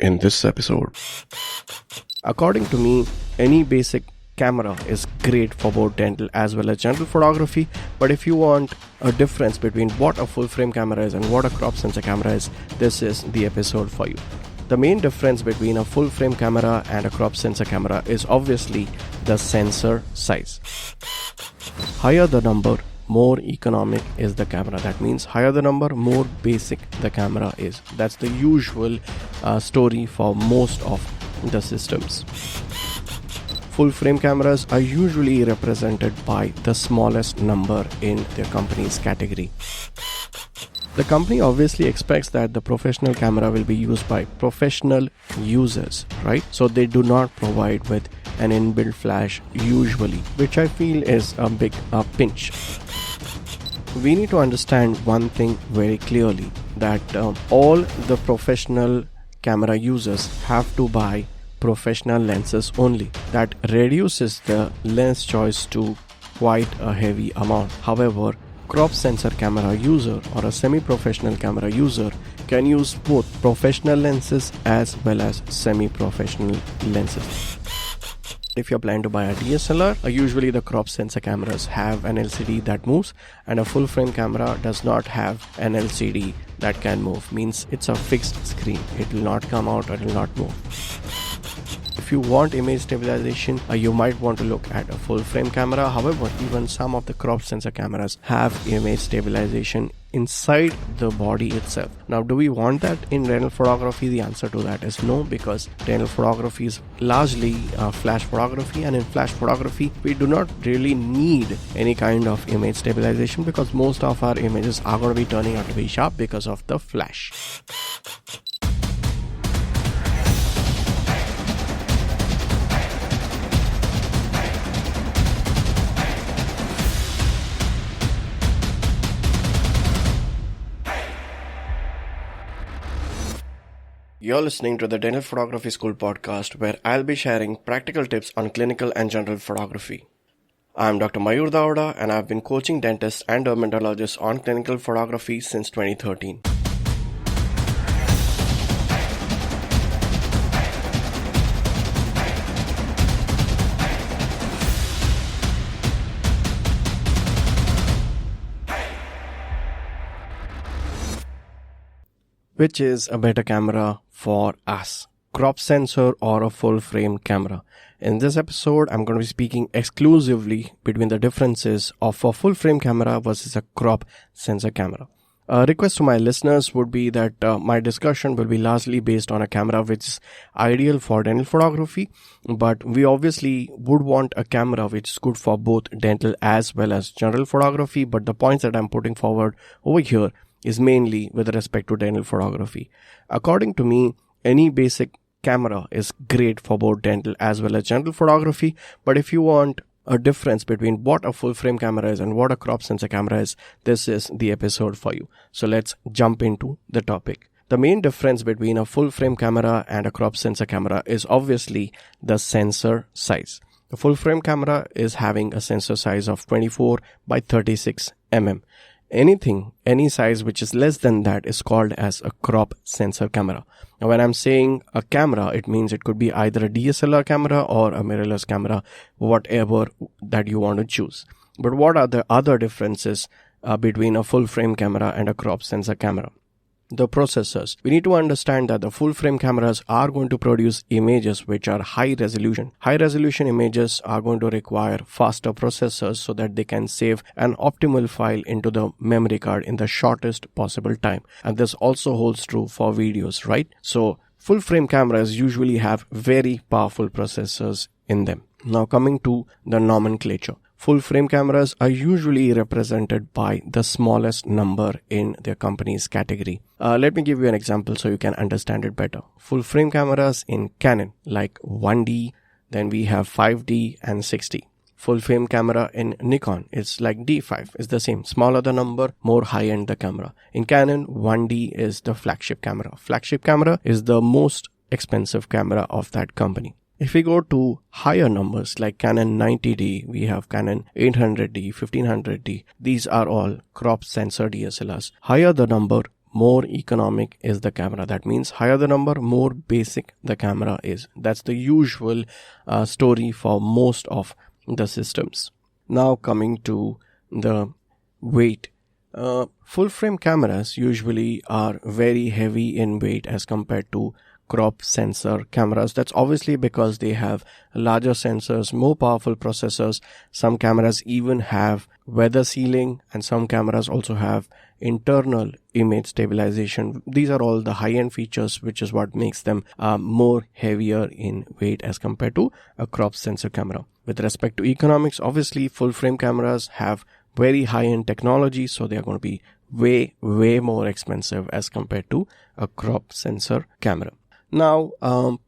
in this episode. According to me, any basic camera is great for both dental as well as general photography, but if you want a difference between what a full frame camera is and what a crop sensor camera is, this is the episode for you. The main difference between a full frame camera and a crop sensor camera is obviously the sensor size. Higher the number, more economic is the camera. That means higher the number, more basic the camera is. That's the usual story for most of the systems. Full frame cameras are usually represented by the smallest number in their company's category. The company obviously expects that the professional camera will be used by professional users, right? So they do not provide with an inbuilt flash usually, which I feel is a big pinch. We need to understand one thing very clearly, that all the professional camera users have to buy professional lenses only. That reduces the lens choice to quite a heavy amount. However, crop sensor camera user or a semi-professional camera user can use both professional lenses as well as semi-professional lenses. If you're planning to buy a DSLR, usually the crop sensor cameras have an LCD that moves, and a full frame camera does not have an LCD that can move. Means it's a fixed screen. It will not come out or it will not move. If you want image stabilization, you might want to look at a full frame camera. However, even some of the crop sensor cameras have image stabilization inside the body itself. Now, do we want that in dental photography? The answer to that is no, because dental photography is largely flash photography, and in flash photography we do not really need any kind of image stabilization because most of our images are going to be turning out to be sharp because of the flash. You're listening to the Dental Photography School podcast, where I'll be sharing practical tips on clinical and general photography. I'm Dr. Mayur Davda, and I've been coaching dentists and dermatologists on clinical photography since 2013. Which is a better camera for us, crop sensor or a full frame camera? In this episode, I'm going to be speaking exclusively between the differences of a full frame camera versus a crop sensor camera. A request to my listeners would be that my discussion will be largely based on a camera which is ideal for dental photography, but we obviously would want a camera which is good for both dental as well as general photography. But the points that I'm putting forward over here is mainly with respect to dental photography. According to me, any basic camera is great for both dental as well as general photography, but if you want a difference between what a full frame camera is and what a crop sensor camera is, this is the episode for you. So let's jump into the topic. The main difference between a full frame camera and a crop sensor camera is obviously the sensor size. The full frame camera is having a sensor size of 24 by 36 mm. Any size which is less than that is called as a crop sensor camera. Now, when I'm saying a camera, it means it could be either a DSLR camera or a mirrorless camera, whatever that you want to choose. But what are the other differences between a full frame camera and a crop sensor camera? The processors. We need to understand that the full frame cameras are going to produce images which are high resolution. High resolution images are going to require faster processors so that they can save an optimal file into the memory card in the shortest possible time. And this also holds true for videos, right? So full frame cameras usually have very powerful processors in them. Now coming to the nomenclature. Full frame cameras are usually represented by the smallest number in their company's category. Let me give you an example so you can understand it better. Full frame cameras in Canon like 1D, then we have 5D and 6D. Full frame camera in Nikon is like D5. It's the same. Smaller the number, more high-end the camera. In Canon, 1D is the flagship camera. Flagship camera is the most expensive camera of that company. If we go to higher numbers like Canon 90D, we have Canon 800D, 1500D. These are all crop sensor DSLRs. Higher the number, more economic is the camera. That means higher the number, more basic the camera is. That's the usual story for most of the systems. Now coming to the weight. Full frame cameras usually are very heavy in weight as compared to crop sensor cameras. That's obviously because they have larger sensors, more powerful processors. Some cameras even have weather sealing, and some cameras also have internal image stabilization. These are all the high-end features, which is what makes them more heavier in weight as compared to a crop sensor camera. With respect to economics, obviously full frame cameras have very high-end technology, so they are going to be way more expensive as compared to a crop sensor camera. Now,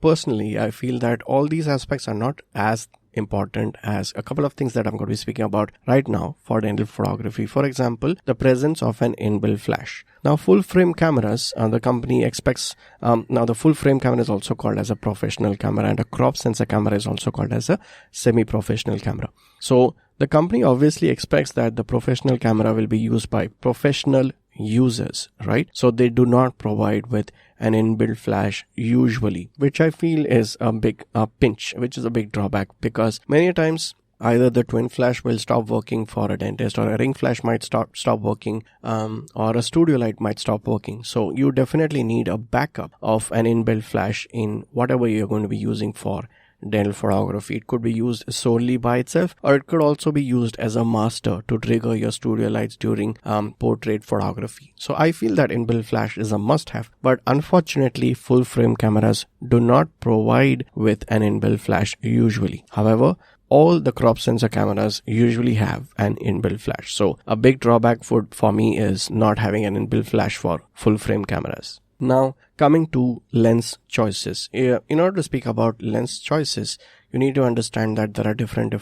personally, I feel that all these aspects are not as important as a couple of things that I'm going to be speaking about right now for dental photography. For example, the presence of an inbuilt flash. Now, full frame cameras, the company expects, now the full frame camera is also called as a professional camera, and a crop sensor camera is also called as a semi-professional camera. So the company obviously expects that the professional camera will be used by professional users, right? So they do not provide with an inbuilt flash usually, which I feel is a big pinch, which is a big drawback, because many times either the twin flash will stop working for a dentist, or a ring flash might stop working, or a studio light might stop working. So you definitely need a backup of an inbuilt flash in whatever you're going to be using for dental photography. It could be used solely by itself, or it could also be used as a master to trigger your studio lights during portrait photography. So I feel that inbuilt flash is a must-have, but unfortunately full frame cameras do not provide with an inbuilt flash usually. However, all the crop sensor cameras usually have an inbuilt flash. So a big drawback for me is not having an inbuilt flash for full frame cameras. Now, coming to lens choices. In order to speak about lens choices, you need to understand that there are different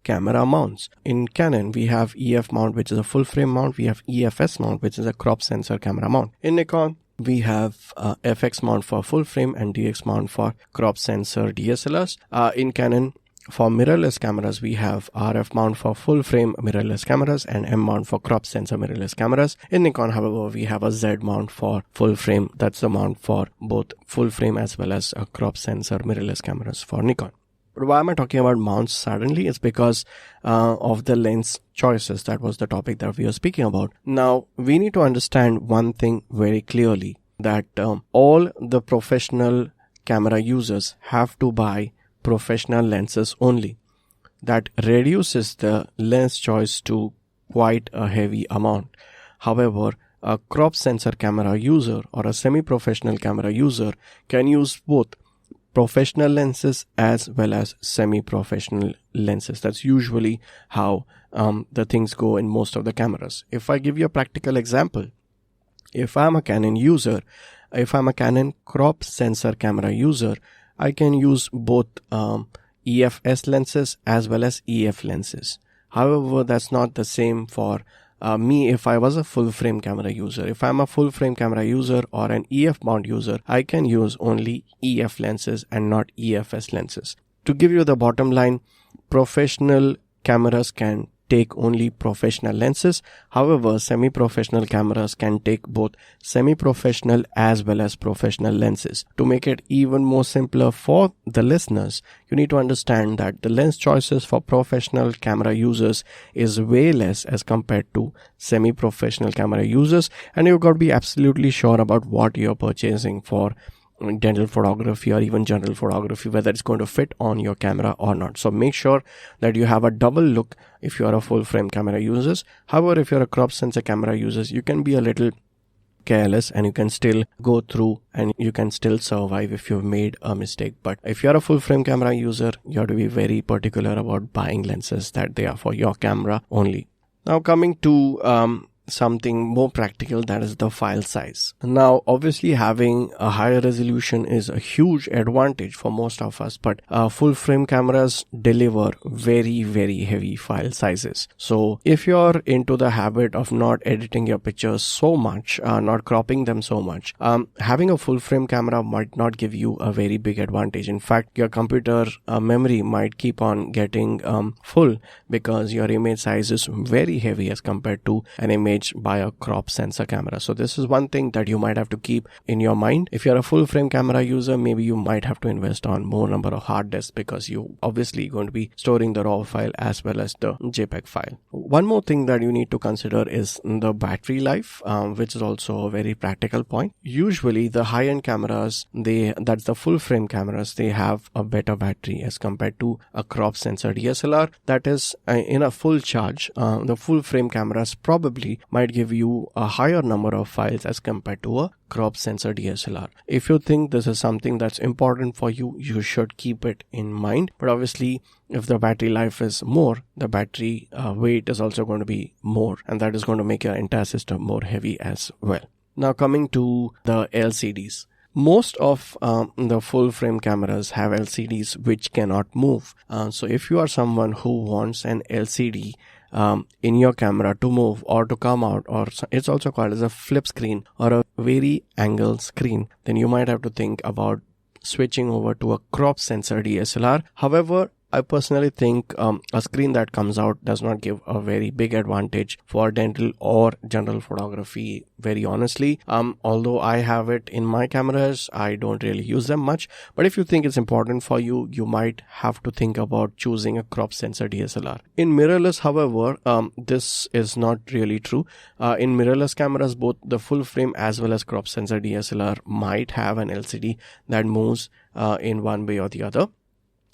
camera mounts. In Canon, we have EF mount, which is a full frame mount. We have EFS mount, which is a crop sensor camera mount. In Nikon, we have FX mount for full frame and DX mount for crop sensor DSLRs. In Canon, for mirrorless cameras, we have RF mount for full frame mirrorless cameras and M mount for crop sensor mirrorless cameras. In Nikon, however, we have a Z mount for full frame. That's the mount for both full frame as well as crop sensor mirrorless cameras for Nikon. But why am I talking about mounts suddenly? It's because of the lens choices. That was the topic that we were speaking about. Now, we need to understand one thing very clearly, that all the professional camera users have to buy professional lenses only. That reduces the lens choice to quite a heavy amount. However, a crop sensor camera user or a semi-professional camera user can use both professional lenses as well as semi-professional lenses. That's usually how the things go in most of the cameras. If I give you a practical example, if I'm a Canon user, if I'm a Canon crop sensor camera user, I can use both EFS lenses as well as EF lenses. However, that's not the same for me if I was a full frame camera user. If I'm a full frame camera user or an EF mount user, I can use only EF lenses and not EFS lenses. To give you the bottom line, professional cameras can take only professional lenses. However, semi-professional cameras can take both semi-professional as well as professional lenses. To make it even more simpler for the listeners, you need to understand that the lens choices for professional camera users is way less as compared to semi-professional camera users, and you've got to be absolutely sure about what you're purchasing for dental photography or even general photography, whether it's going to fit on your camera or not. So make sure that you have a double look if you are a full frame camera users. However, if you're a crop sensor camera users, you can be a little careless and you can still go through and you can still survive if you've made a mistake. But if you're a full frame camera user, you have to be very particular about buying lenses that they are for your camera only. Now coming to something more practical, that is the file size. Now obviously having a higher resolution is a huge advantage for most of us, but full frame cameras deliver very heavy file sizes. So if you're into the habit of not editing your pictures so much, not cropping them so much, having a full frame camera might not give you a very big advantage. In fact, your computer memory might keep on getting full because your image size is very heavy as compared to an image image by a crop sensor camera. So this is one thing that you might have to keep in your mind. If you're a full frame camera user, maybe you might have to invest on more number of hard disks, because you obviously going to be storing the RAW file as well as the JPEG file. One more thing that you need to consider is the battery life, which is also a very practical point. Usually the high-end cameras, that's the full frame cameras, they have a better battery as compared to a crop sensor DSLR. That is, in a full charge, the full frame cameras probably might give you a higher number of files as compared to a crop sensor DSLR. If you think this is something that's important for you, you should keep it in mind. But obviously, if the battery life is more, the battery weight is also going to be more, and that is going to make your entire system more heavy as well. Now coming to the LCDs. Most of the full frame cameras have LCDs which cannot move. So if you are someone who wants an LCD in your camera to move or to come out, or it's also called as a flip screen or a vari angle screen, then you might have to think about switching over to a crop sensor DSLR. However, I personally think a screen that comes out does not give a very big advantage for dental or general photography, very honestly. Although I have it in my cameras, I don't really use them much. But if you think it's important for you, you might have to think about choosing a crop sensor DSLR. In mirrorless, however, this is not really true. In mirrorless cameras, both the full frame as well as crop sensor DSLR might have an LCD that moves in one way or the other.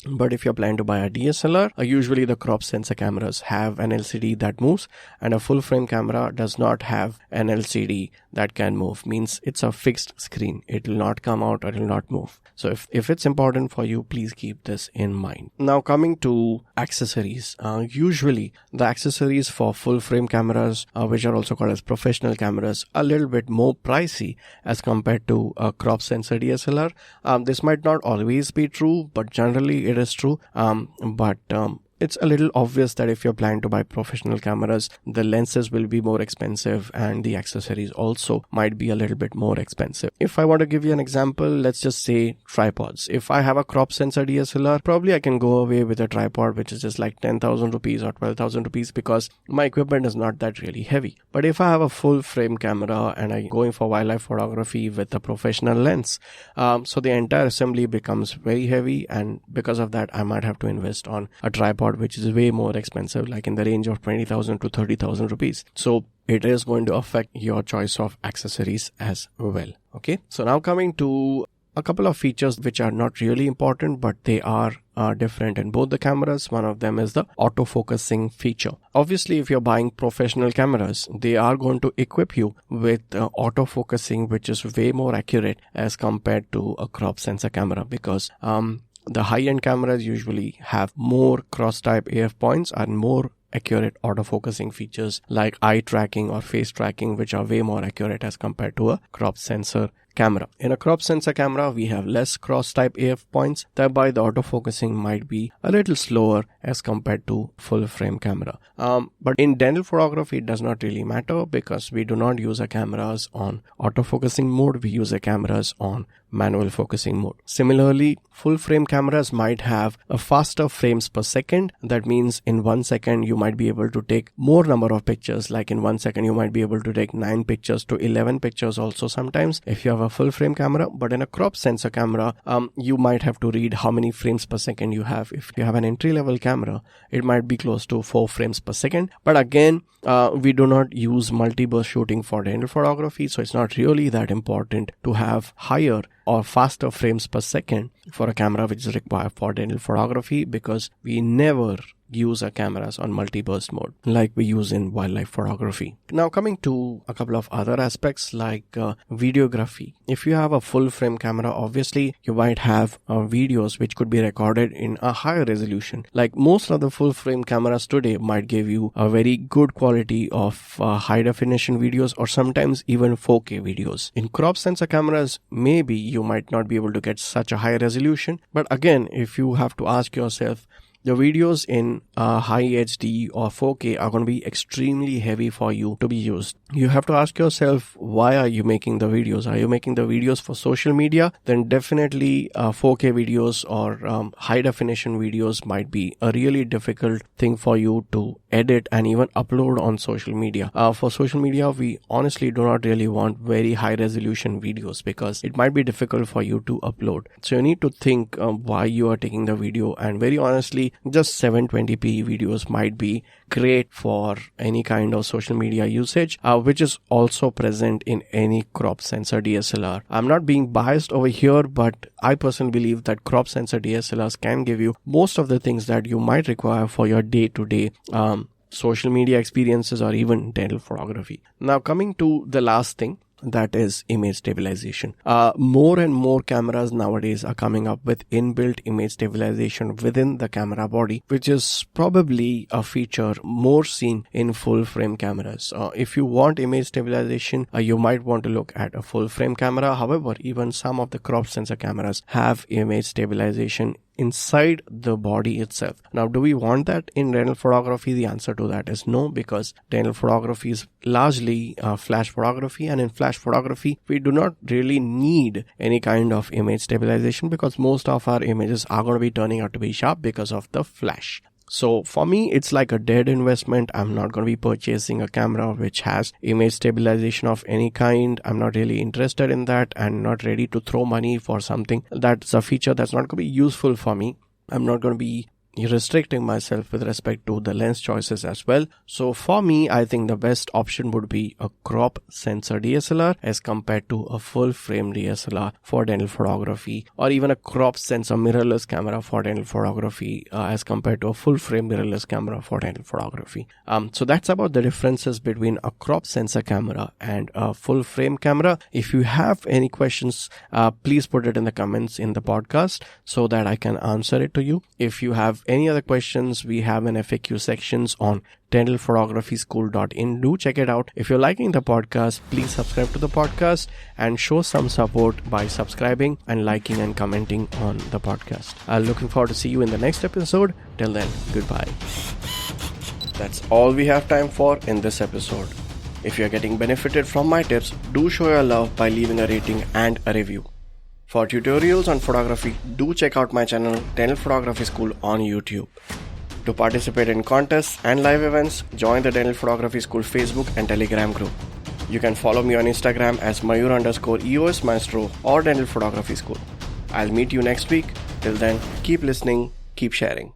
But if you're planning to buy a DSLR, usually the crop sensor cameras have an LCD that moves, and a full frame camera does not have an LCD that can move. Means it's a fixed screen. It will not come out or it will not move. So if it's important for you, please keep this in mind. Now coming to accessories. Usually the accessories for full frame cameras, which are also called as professional cameras, are a little bit more pricey as compared to a crop sensor DSLR. This might not always be true, but generally it is true. But it's a little obvious that if you're planning to buy professional cameras, the lenses will be more expensive and the accessories also might be a little bit more expensive. If I want to give you an example, let's just say tripods. If I have a crop sensor DSLR, probably I can go away with a tripod which is just like 10,000 rupees or 12,000 rupees because my equipment is not that really heavy. But if I have a full frame camera and I'm going for wildlife photography with a professional lens, so the entire assembly becomes very heavy, and because of that I might have to invest on a tripod which is way more expensive, like in the range of 20,000 to 30,000 rupees. So it is going to affect your choice of accessories as well. Okay, so now coming to a couple of features which are not really important, but they are different in both the cameras. One of them is the autofocusing feature. Obviously, if you're buying professional cameras, they are going to equip you with autofocusing, which is way more accurate as compared to a crop sensor camera, because the high-end cameras usually have more cross-type AF points and more accurate autofocusing features like eye tracking or face tracking, which are way more accurate as compared to a crop sensor camera. In a crop sensor camera, we have less cross-type AF points, thereby the autofocusing might be a little slower as compared to full frame camera. But in dental photography, it does not really matter because we do not use our cameras on autofocusing mode. We use our cameras on manual focusing mode. Similarly, full frame cameras might have a faster frames per second. That means in 1 second, you might be able to take more number of pictures. Like in 1 second, you might be able to take 9 pictures to 11 pictures also sometimes if you have a full frame camera. But in a crop sensor camera, you might have to read how many frames per second you have. If you have an entry level camera, it might be close to 4 frames per second. But again, we do not use multi-burst shooting for dental photography, so it's not really that important to have higher or faster frames per second for a camera which is required for dental photography, because we never use our cameras on multi-burst mode like we use in wildlife photography. Now coming to a couple of other aspects like videography. If you have a full frame camera, obviously you might have videos which could be recorded in a higher resolution. Like most of the full frame cameras today might give you a very good quality of high definition videos, or sometimes even 4K videos. In crop sensor cameras, maybe you might not be able to get such a high resolution, but again, if you have to ask yourself, the videos in high HD or 4K are going to be extremely heavy for you to be used. You have to ask yourself, why are you making the videos? Are you making the videos for social media? Then definitely 4K videos or high definition videos might be a really difficult thing for you to edit and even upload on social media. For social media, we honestly do not really want very high resolution videos because it might be difficult for you to upload. So you need to think why you are taking the video, and very honestly, just 720p videos might be great for any kind of social media usage, which is also present in any crop sensor DSLR. I'm not being biased over here, but I personally believe that crop sensor DSLRs can give you most of the things that you might require for your day-to-day social media experiences or even dental photography. Now, coming to the last thing, that is image stabilization. More and more cameras nowadays are coming up with inbuilt image stabilization within the camera body, which is probably a feature more seen in full frame cameras. If you want image stabilization, you might want to look at a full frame camera. However, even some of the crop sensor cameras have image stabilization inside the body itself. Now, do we want that in dental photography? The answer to that is no, because dental photography is largely flash photography, and in flash photography we do not really need any kind of image stabilization because most of our images are going to be turning out to be sharp because of the flash. So for me, it's like a dead investment. I'm not going to be purchasing a camera which has image stabilization of any kind. I'm not really interested in that and not ready to throw money for something that's a feature that's not going to be useful for me. I'm not going to be restricting myself with respect to the lens choices as well. So for me, I think the best option would be a crop sensor DSLR as compared to a full frame DSLR for dental photography, or even a crop sensor mirrorless camera for dental photography as compared to a full frame mirrorless camera for dental photography. So that's about the differences between a crop sensor camera and a full frame camera. If you have any questions, please put it in the comments in the podcast so that I can answer it to you. If you have any other questions, we have an FAQ sections on dentalphotographyschool.in. Do check it out. If you're liking the podcast, please subscribe to the podcast and show some support by subscribing and liking and commenting on the podcast. I'm looking forward to see you in the next episode. Till then, goodbye. That's all we have time for in this episode. If you're getting benefited from my tips, do show your love by leaving a rating and a review. For tutorials on photography, do check out my channel Dental Photography School on YouTube. To participate in contests and live events, join the Dental Photography School Facebook and Telegram group. You can follow me on Instagram as Mayur_EOS Maestro or Dental Photography School. I'll meet you next week. Till then, keep listening, keep sharing.